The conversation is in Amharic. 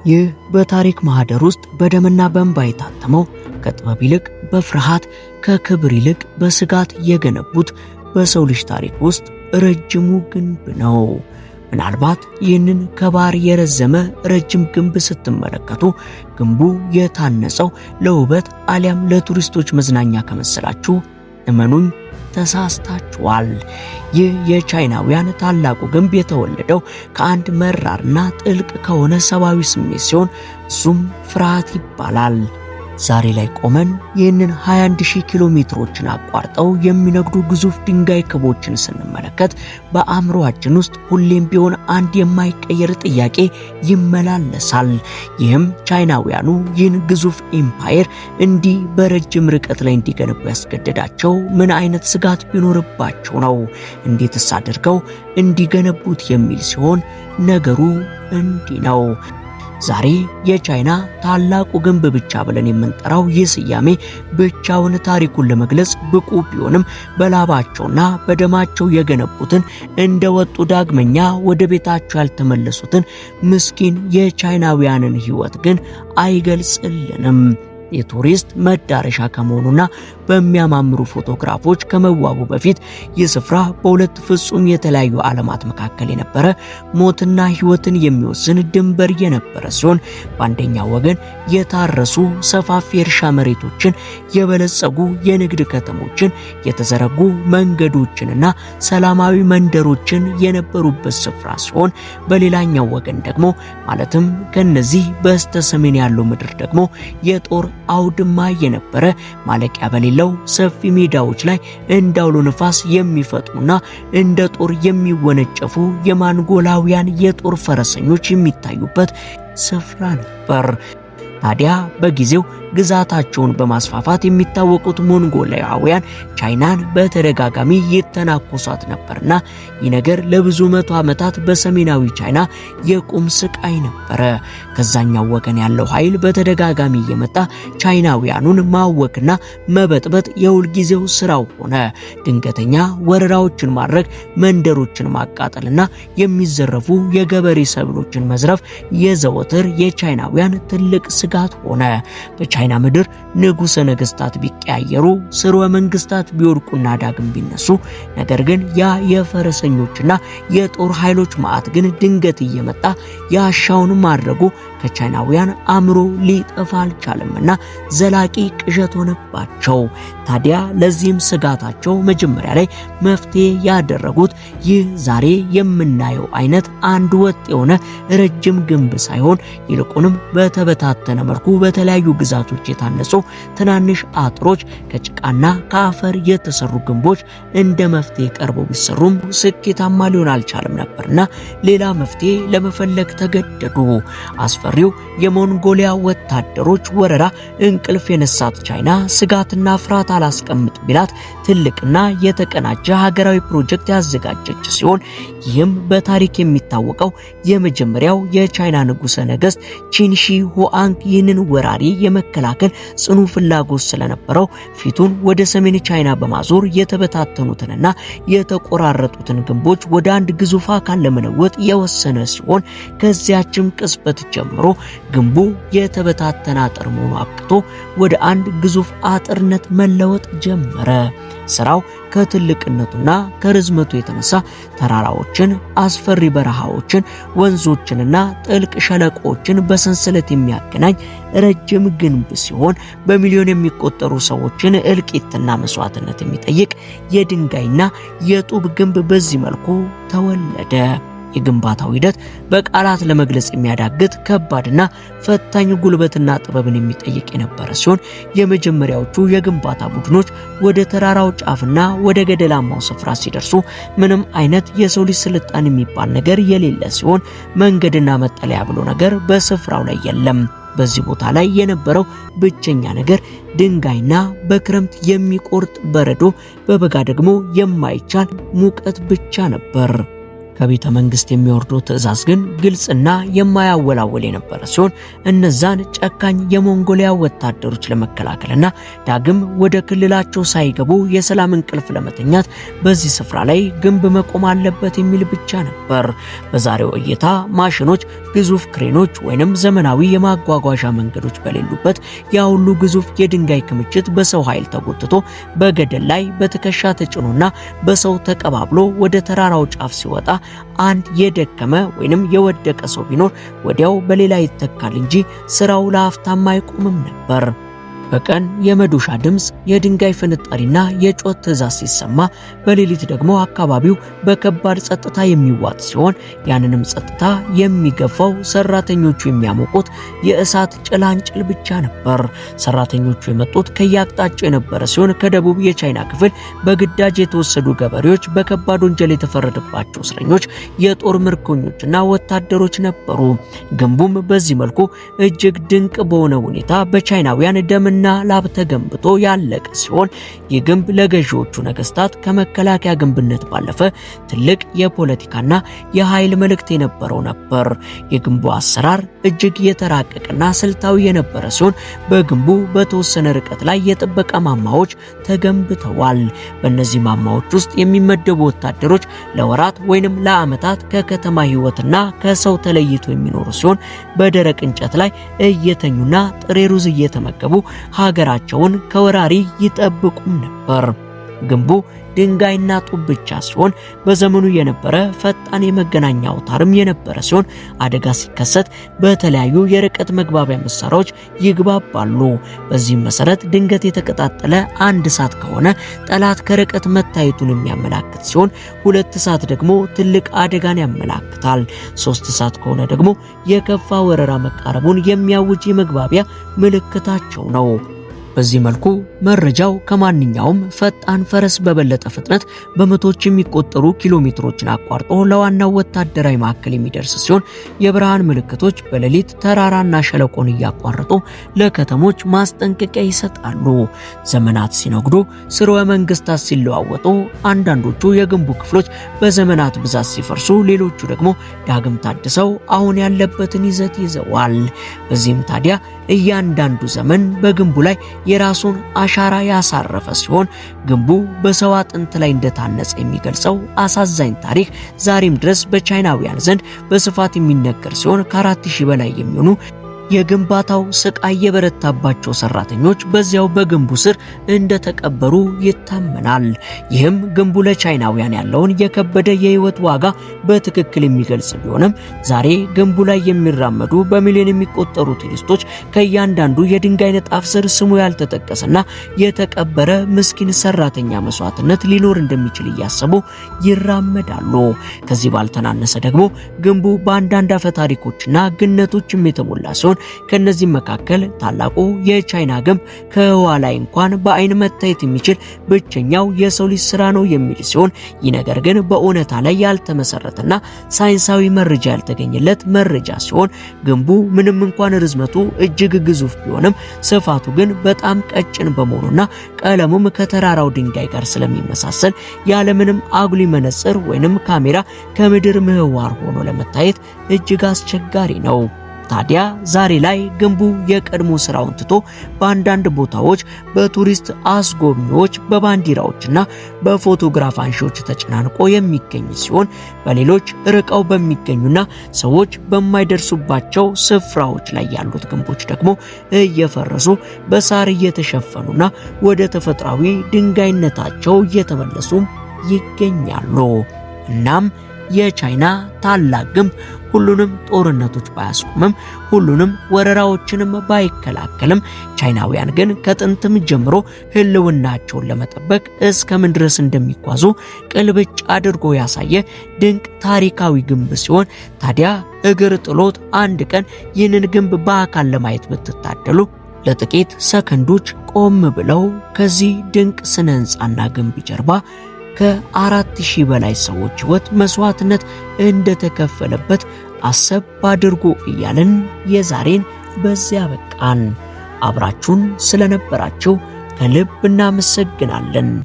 ይህ በታሪክ ማህደር ውስጥ በደምና በእንባ የታተመው ከጥበብ ይልቅ በፍርሃት ከክብር ይልቅ በስጋት የገነቡት በሰው ልጅ ታሪክ ውስጥ ረጅሙ ግንብ ነው። ምናልባት ይህንን ከባህር የረዘመ ረጅም ግንብ ስትመለከቱ ግንቡ የታነጸው ለውበት አሊያም ለቱሪስቶች መዝናኛ ከመሰላችሁ እመኑኝ ተሳስታችኋል። ይህ የቻይናውያን ታላቁ ግንብ የተወለደው ከአንድ መራርና ጥልቅ ከሆነ ሰብአዊ ስሜት ሲሆን እሱም ፍርሃት ይባላል። ዛሬ ላይ ቆመን ይህንን 21000 ኪሎ ሜትሮችን አቋርጠው የሚነግዱ ግዙፍ ድንጋይ ክቦችን ስንመለከት በአእምሮአችን ውስጥ ሁሌም ቢሆን አንድ የማይቀየር ጥያቄ ይመላለሳል። ይህም ቻይናውያኑ ይህን ግዙፍ ኢምፓየር እንዲህ በረጅም ርቀት ላይ እንዲገነቡ ያስገደዳቸው ምን አይነት ስጋት ቢኖርባቸው ነው? እንዴትስ አድርገው እንዲገነቡት የሚል ሲሆን ነገሩ እንዲህ ነው። ዛሬ የቻይና ታላቁ ግንብ ብቻ ብለን የምንጠራው ይህ ስያሜ ብቻውን ታሪኩን ለመግለጽ ብቁ ቢሆንም በላባቸውና በደማቸው የገነቡትን እንደወጡ ዳግመኛ ወደ ቤታቸው ያልተመለሱትን ምስኪን የቻይናውያንን ሕይወት ግን አይገልጽልንም። የቱሪስት መዳረሻ ከመሆኑና በሚያማምሩ ፎቶግራፎች ከመዋቡ በፊት ይህ ስፍራ በሁለት ፍጹም የተለያዩ ዓለማት መካከል የነበረ ሞትና ሕይወትን የሚወስን ድንበር የነበረ ሲሆን በአንደኛው ወገን የታረሱ ሰፋፊ እርሻ መሬቶችን፣ የበለጸጉ የንግድ ከተሞችን፣ የተዘረጉ መንገዶችንና ሰላማዊ መንደሮችን የነበሩበት ስፍራ ሲሆን በሌላኛው ወገን ደግሞ ማለትም ከነዚህ በስተ ሰሜን ያለው ምድር ደግሞ የጦር አውድማ የነበረ ማለቂያ በሌለው ሰፊ ሜዳዎች ላይ እንዳውሎ ነፋስ የሚፈጥሙና እንደ ጦር የሚወነጨፉ የማንጎላውያን የጦር ፈረሰኞች የሚታዩበት ስፍራ ነበር። ታዲያ በጊዜው ግዛታቸውን በማስፋፋት የሚታወቁት ሞንጎላውያን ቻይናን በተደጋጋሚ የተናኮሷት ነበርና ይህ ነገር ለብዙ መቶ ዓመታት በሰሜናዊ ቻይና የቁም ስቃይ ነበረ። ከዛኛው ወገን ያለው ኃይል በተደጋጋሚ እየመጣ ቻይናውያኑን ማወክና መበጥበጥ የሁል ጊዜው ስራው ሆነ። ድንገተኛ ወረራዎችን ማድረግ፣ መንደሮችን ማቃጠልና የሚዘረፉ የገበሬ ሰብሎችን መዝረፍ የዘወትር የቻይናውያን ትልቅ ስጋት ሆነ። በቻይና ምድር ንጉሠ ነገሥታት ቢቀያየሩ፣ ስርወ መንግስታት ቢወድቁና ዳግም ቢነሱ፣ ነገር ግን ያ የፈረሰኞችና የጦር ኃይሎች ማዕት ግን ድንገት እየመጣ ያሻውን ማድረጉ ከቻይናውያን አእምሮ ሊጠፋ አልቻለምና ዘላቂ ቅዠት ሆነባቸው። ታዲያ ለዚህም ስጋታቸው መጀመሪያ ላይ መፍትሄ ያደረጉት ይህ ዛሬ የምናየው አይነት አንድ ወጥ የሆነ ረጅም ግንብ ሳይሆን ይልቁንም በተበታተነ መልኩ በተለያዩ ግዛቶች የታነጹ ትናንሽ አጥሮች፣ ከጭቃና ከአፈር የተሰሩ ግንቦች እንደ መፍትሄ ቀርበው ቢሰሩም ስኬታማ ሊሆን አልቻለም ነበርና ሌላ መፍትሄ ለመፈለግ ተገደዱ። አስፈሪው የሞንጎሊያ ወታደሮች ወረራ እንቅልፍ የነሳት ቻይና ስጋትና ፍርሃት አላስቀምጥ ቢላት ትልቅና የተቀናጀ ሀገራዊ ፕሮጀክት ያዘጋጀች ሲሆን ይህም በታሪክ የሚታወቀው የመጀመሪያው የቻይና ንጉሠ ነገሥት ቺንሺ ሁአንግ ይህንን ወራሪ የመከላከል ጽኑ ፍላጎት ስለነበረው ፊቱን ወደ ሰሜን ቻይና በማዞር የተበታተኑትንና የተቆራረጡትን ግንቦች ወደ አንድ ግዙፍ አካል ለመለወጥ የወሰነ ሲሆን ከዚያችም ቅጽበት ጀምሮ ግንቡ የተበታተነ አጥር መሆኑ አብቅቶ ወደ አንድ ግዙፍ አጥርነት መለወጥ ጀመረ። ስራው ከትልቅነቱና ከርዝመቱ የተነሳ ተራራዎችን፣ አስፈሪ በረሃዎችን፣ ወንዞችንና ጥልቅ ሸለቆዎችን በሰንሰለት የሚያገናኝ ረጅም ግንብ ሲሆን በሚሊዮን የሚቆጠሩ ሰዎችን እልቂትና መስዋዕትነት የሚጠይቅ የድንጋይና የጡብ ግንብ በዚህ መልኩ ተወለደ። የግንባታው ሂደት በቃላት ለመግለጽ የሚያዳግት ከባድና ፈታኝ ጉልበትና ጥበብን የሚጠይቅ የነበረ ሲሆን የመጀመሪያዎቹ የግንባታ ቡድኖች ወደ ተራራው ጫፍና ወደ ገደላማው ስፍራ ሲደርሱ ምንም አይነት የሰው ልጅ ስልጣኔ የሚባል ነገር የሌለ ሲሆን መንገድና መጠለያ ብሎ ነገር በስፍራው ላይ የለም። በዚህ ቦታ ላይ የነበረው ብቸኛ ነገር ድንጋይና በክረምት የሚቆርጥ በረዶ፣ በበጋ ደግሞ የማይቻል ሙቀት ብቻ ነበር። ከቤተ መንግስት የሚወርደው ትዕዛዝ ግን ግልጽና የማያወላወል የነበረ ሲሆን እነዛን ጨካኝ የሞንጎሊያ ወታደሮች ለመከላከልና ዳግም ወደ ክልላቸው ሳይገቡ የሰላም እንቅልፍ ለመተኛት በዚህ ስፍራ ላይ ግንብ መቆም አለበት የሚል ብቻ ነበር። በዛሬው እይታ ማሽኖች ግዙፍ ክሬኖች ወይንም ዘመናዊ የማጓጓዣ መንገዶች በሌሉበት ያ ሁሉ ግዙፍ የድንጋይ ክምችት በሰው ኃይል ተጎትቶ በገደል ላይ በትከሻ ተጭኖና በሰው ተቀባብሎ ወደ ተራራው ጫፍ ሲወጣ አንድ የደከመ ወይንም የወደቀ ሰው ቢኖር ወዲያው በሌላ ይተካል እንጂ ስራው ለአፍታም አይቆምም ነበር። በቀን የመዶሻ ድምፅ፣ የድንጋይ ፍንጣሪና የጮት ትዕዛዝ ሲሰማ በሌሊት ደግሞ አካባቢው በከባድ ጸጥታ የሚዋጥ ሲሆን ያንንም ጸጥታ የሚገፋው ሰራተኞቹ የሚያሞቁት የእሳት ጭላንጭል ብቻ ነበር። ሰራተኞቹ የመጡት ከየአቅጣጫው የነበረ ሲሆን ከደቡብ የቻይና ክፍል በግዳጅ የተወሰዱ ገበሬዎች፣ በከባድ ወንጀል የተፈረደባቸው እስረኞች፣ የጦር ምርኮኞችና ወታደሮች ነበሩ። ግንቡም በዚህ መልኩ እጅግ ድንቅ በሆነ ሁኔታ በቻይናውያን ደም እና ላብ ተገንብቶ ያለቀ ሲሆን ይህ ግንብ ለገዢዎቹ ነገስታት ከመከላከያ ግንብነት ባለፈ ትልቅ የፖለቲካና የኃይል መልእክት የነበረው ነበር። የግንቡ አሰራር እጅግ የተራቀቀና ስልታዊ የነበረ ሲሆን በግንቡ በተወሰነ ርቀት ላይ የጥበቃ ማማዎች ተገንብተዋል። በእነዚህ ማማዎች ውስጥ የሚመደቡ ወታደሮች ለወራት ወይንም ለዓመታት ከከተማ ህይወትና ከሰው ተለይቶ የሚኖሩ ሲሆን በደረቅ እንጨት ላይ እየተኙና ጥሬ ሩዝ እየተመገቡ ሀገራቸውን ከወራሪ ይጠብቁም ነበር። ግንቡ ድንጋይና ጡብ ብቻ ሲሆን በዘመኑ የነበረ ፈጣን የመገናኛ አውታርም የነበረ ሲሆን አደጋ ሲከሰት በተለያዩ የርቀት መግባቢያ መሳሪያዎች ይግባባሉ። በዚህም መሰረት ድንገት የተቀጣጠለ አንድ እሳት ከሆነ ጠላት ከርቀት መታየቱን የሚያመላክት ሲሆን 2 እሳት ደግሞ ትልቅ አደጋን ያመላክታል። 3 እሳት ከሆነ ደግሞ የከፋ ወረራ መቃረቡን የሚያውጅ የመግባቢያ ምልክታቸው ነው። በዚህ መልኩ መረጃው ከማንኛውም ፈጣን ፈረስ በበለጠ ፍጥነት በመቶዎች የሚቆጠሩ ኪሎ ሜትሮችን አቋርጦ ለዋናው ወታደራዊ ማዕከል የሚደርስ ሲሆን የብርሃን ምልክቶች በሌሊት ተራራና ሸለቆን እያቋረጡ ለከተሞች ማስጠንቀቂያ ይሰጣሉ። ዘመናት ሲነጉዱ፣ ስርወ መንግስታት ሲለዋወጡ፣ አንዳንዶቹ የግንቡ ክፍሎች በዘመናት ብዛት ሲፈርሱ፣ ሌሎቹ ደግሞ ዳግም ታድሰው አሁን ያለበትን ይዘት ይዘዋል። በዚህም ታዲያ እያንዳንዱ ዘመን በግንቡ ላይ የራሱን አሻራ ያሳረፈ ሲሆን ግንቡ በሰው አጥንት ላይ እንደታነጸ የሚገልጸው አሳዛኝ ታሪክ ዛሬም ድረስ በቻይናውያን ዘንድ በስፋት የሚነገር ሲሆን ከ4000 በላይ የሚሆኑ የግንባታው ስቃይ የበረታባቸው ሰራተኞች በዚያው በግንቡ ስር እንደተቀበሩ ይታመናል። ይህም ግንቡ ለቻይናውያን ያለውን የከበደ የህይወት ዋጋ በትክክል የሚገልጽ ቢሆንም ዛሬ ግንቡ ላይ የሚራመዱ በሚሊዮን የሚቆጠሩ ቱሪስቶች ከእያንዳንዱ የድንጋይ ንጣፍ ስር ስሙ ያልተጠቀሰና የተቀበረ ምስኪን ሰራተኛ መስዋዕትነት ሊኖር እንደሚችል እያሰቡ ይራመዳሉ። ከዚህ ባልተናነሰ ደግሞ ግንቡ በአንዳንድ አፈ ታሪኮችና ግነቶችም የተሞላ ሲሆን ከነዚህ መካከል ታላቁ የቻይና ግንብ ከህዋ ላይ እንኳን በአይን መታየት የሚችል ብቸኛው የሰው ልጅ ስራ ነው የሚል ሲሆን ይህ ነገር ግን በእውነታ ላይ ያልተመሰረተና ሳይንሳዊ መረጃ ያልተገኘለት መረጃ ሲሆን ግንቡ ምንም እንኳን ርዝመቱ እጅግ ግዙፍ ቢሆንም ስፋቱ ግን በጣም ቀጭን በመሆኑና ቀለሙም ከተራራው ድንጋይ ጋር ስለሚመሳሰል ያለምንም አጉሊ መነጽር ወይንም ካሜራ ከምድር ምህዋር ሆኖ ለመታየት እጅግ አስቸጋሪ ነው። ታዲያ ዛሬ ላይ ግንቡ የቀድሞ ስራውን ትቶ በአንዳንድ ቦታዎች በቱሪስት አስጎብኚዎች በባንዲራዎችና በፎቶግራፍ አንሺዎች ተጨናንቆ የሚገኝ ሲሆን በሌሎች ርቀው በሚገኙና ሰዎች በማይደርሱባቸው ስፍራዎች ላይ ያሉት ግንቦች ደግሞ እየፈረሱ በሳር እየተሸፈኑና ወደ ተፈጥሯዊ ድንጋይነታቸው እየተመለሱ ይገኛሉ። እናም የቻይና ታላቅ ግንብ ሁሉንም ጦርነቶች ባያስቆምም ሁሉንም ወረራዎችንም ባይከላከልም ቻይናውያን ግን ከጥንትም ጀምሮ ህልውናቸውን ለመጠበቅ እስከምን ድረስ እንደሚጓዙ ቅልብጭ አድርጎ ያሳየ ድንቅ ታሪካዊ ግንብ ሲሆን ታዲያ እግር ጥሎት አንድ ቀን ይህንን ግንብ በአካል ለማየት ብትታደሉ ለጥቂት ሰከንዶች ቆም ብለው ከዚህ ድንቅ ስነ ህንጻና ግንብ ጀርባ ከ4000 በላይ ሰዎች ህይወት መስዋዕትነት እንደተከፈለበት አሰብ አድርጎ እያልን የዛሬን በዚያ በቃን። አብራችሁን ስለነበራችሁ ከልብ እናመሰግናለን።